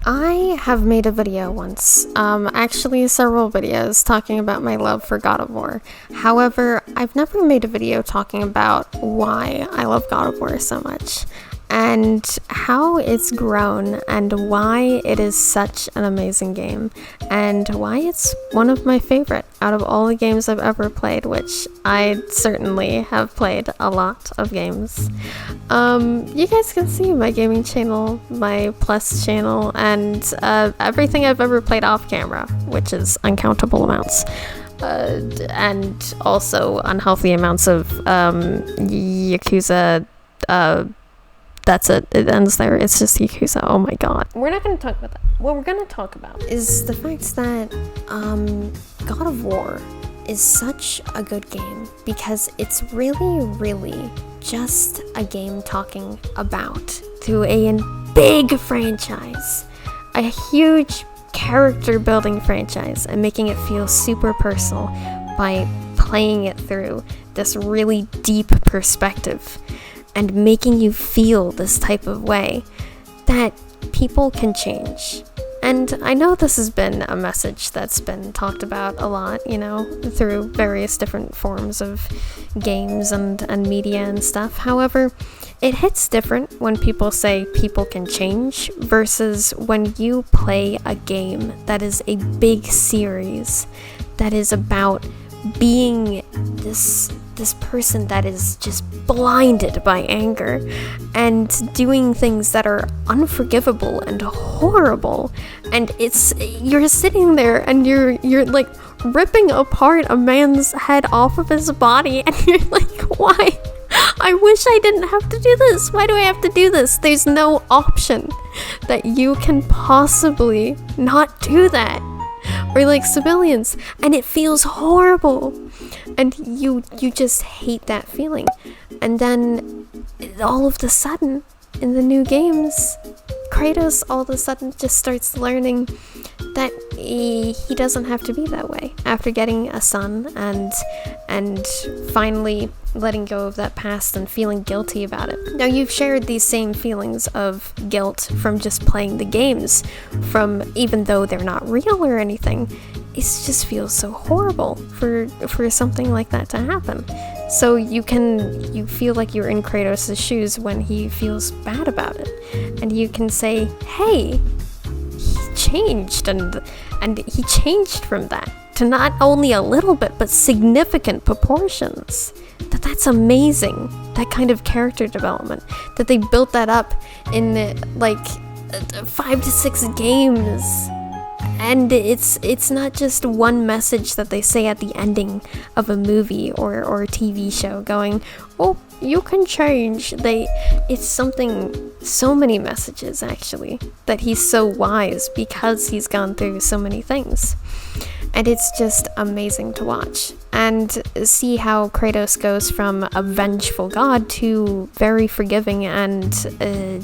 I have made a video once, actually several videos talking about my love for God of War. However, I've never made a video talking about why I love God of War so much, and how it's grown, and why it is such an amazing game, and why it's one of my favorite out of all the games I've ever played, which I certainly have played a lot of games. You guys can see my gaming channel, my Plus channel, and everything I've ever played off camera, which is uncountable amounts. And also unhealthy amounts of Yakuza. That's it. It ends there. It's just Yakuza. Oh my god. We're not going to talk about that. What we're going to talk about is the fact that God of War is such a good game because it's really just a game talking about through a big franchise, a huge character building franchise, and making it feel super personal by playing it through this really deep perspective and making you feel this type of way that people can change. And I know this has been a message that's been talked about a lot, through various different forms of games and media and stuff. However, it hits different when people say people can change versus when you play a game that is a big series that is about being this person that is just blinded by anger and doing things that are unforgivable and horrible, and you're sitting there and you're like ripping apart a man's head off of his body, and you're like, why? I wish I didn't have to do this. Why do I have to do this? There's no option that you can possibly not do that. Or like civilians, and it feels horrible, and you just hate that feeling. And then all of a sudden in the new games, Kratos all of a sudden just starts learning that he doesn't have to be that way after getting a son and finally letting go of that past and feeling guilty about it. Now, you've shared these same feelings of guilt from just playing the games, from even though they're not real or anything. It just feels so horrible for something like that to happen. So you feel like you're in Kratos' shoes when he feels bad about it, and you can say, hey, he changed, and he changed from that to not only a little bit but significant proportions. That's amazing, that kind of character development, that they built that up in like 5 to 6 games. And it's not just one message that they say at the ending of a movie or a TV show going, oh, you can change. It's so many messages, actually, that he's so wise because he's gone through so many things. And it's just amazing to watch and see how Kratos goes from a vengeful god to very forgiving and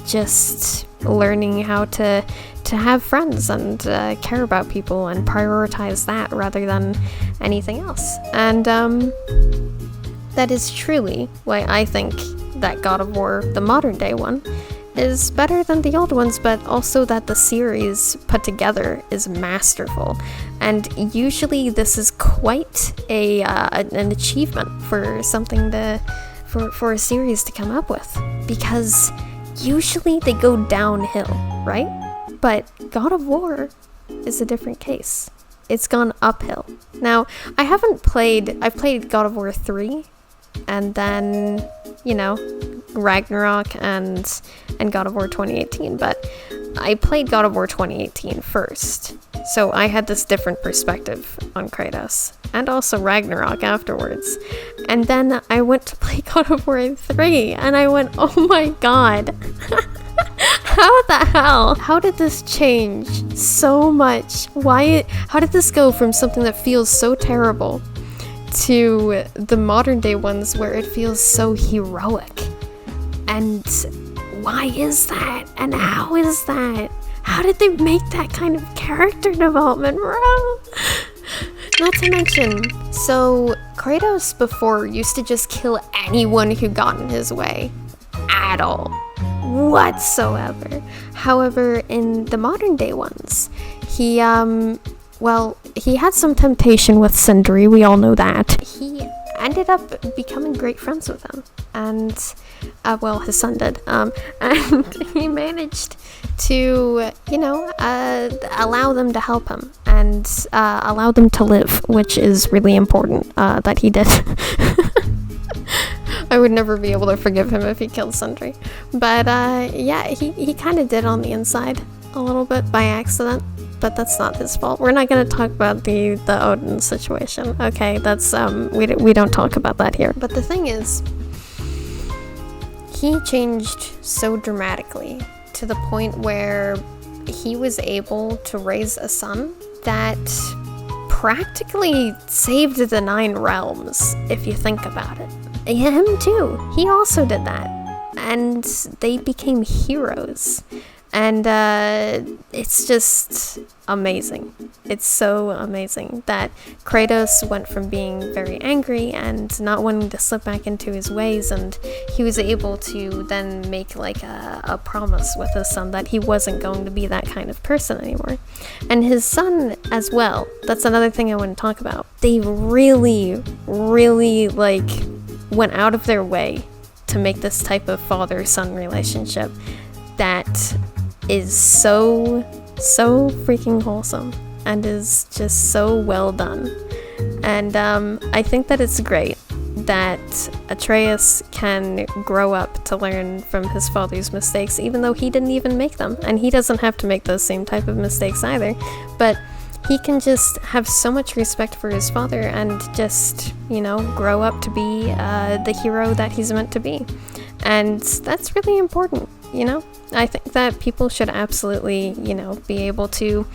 just learning how to have friends and care about people and prioritize that rather than anything else. And that is truly why I think that God of War, the modern day one, is better than the old ones, but also that the series put together is masterful. And usually this is quite an achievement for something for a series to come up with, because usually they go downhill, right? But God of War is a different case. It's gone uphill. Now, I've played God of War 3, and then, Ragnarok and God of War 2018, but I played God of War 2018 first. So I had this different perspective on Kratos, and also Ragnarok afterwards. And then I went to play God of War 3, and I went, oh my god. How the hell? How did this change so much? How did this go from something that feels so terrible to the modern day ones where it feels so heroic? And why is that? And how is that? How did they make that kind of character development, bro? Not to mention, so Kratos before used to just kill anyone who got in his way. At all. Whatsoever. However, in the modern day ones, he had some temptation with Sindri, we all know that. He ended up becoming great friends with him, and, his son did, and he managed to, allow them to help him, and allow them to live, which is really important, that he did. I would never be able to forgive him if he killed Sindri. But, he kind of did on the inside a little bit by accident, but that's not his fault. We're not going to talk about the Odin situation, okay? That's, we don't talk about that here. But the thing is, he changed so dramatically to the point where he was able to raise a son that practically saved the 9 realms, if you think about it. Him too. He also did that. And they became heroes. And it's just amazing. It's so amazing that Kratos went from being very angry and not wanting to slip back into his ways, and he was able to then make like a promise with his son that he wasn't going to be that kind of person anymore. And his son as well, that's another thing I want to talk about. They really, really went out of their way to make this type of father-son relationship that is so freaking wholesome and is just so well done. And I think that it's great that Atreus can grow up to learn from his father's mistakes, even though he didn't even make them, and he doesn't have to make those same type of mistakes either, but he can just have so much respect for his father and just, grow up to be the hero that he's meant to be. And that's really important, I think that people should absolutely, be able to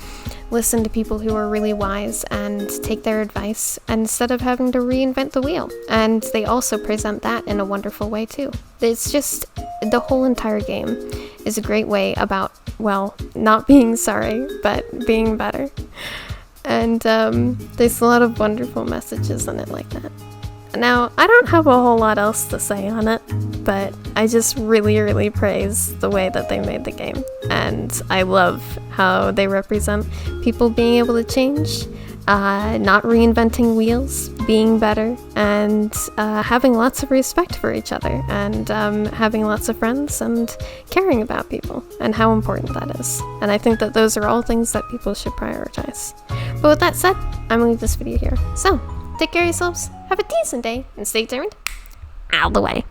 listen to people who are really wise and take their advice instead of having to reinvent the wheel. And they also present that in a wonderful way too. It's just, the whole entire game is a great way about, not being sorry, but being better. And there's a lot of wonderful messages in it like that. Now, I don't have a whole lot else to say on it, but I just really, really praise the way that they made the game. And I love how they represent people being able to change, not reinventing wheels, being better, and having lots of respect for each other, and having lots of friends, and caring about people, and how important that is. And I think that those are all things that people should prioritize. But with that said, I'm going to leave this video here. So, take care of yourselves, have a decent day, and stay tuned. Out of the way.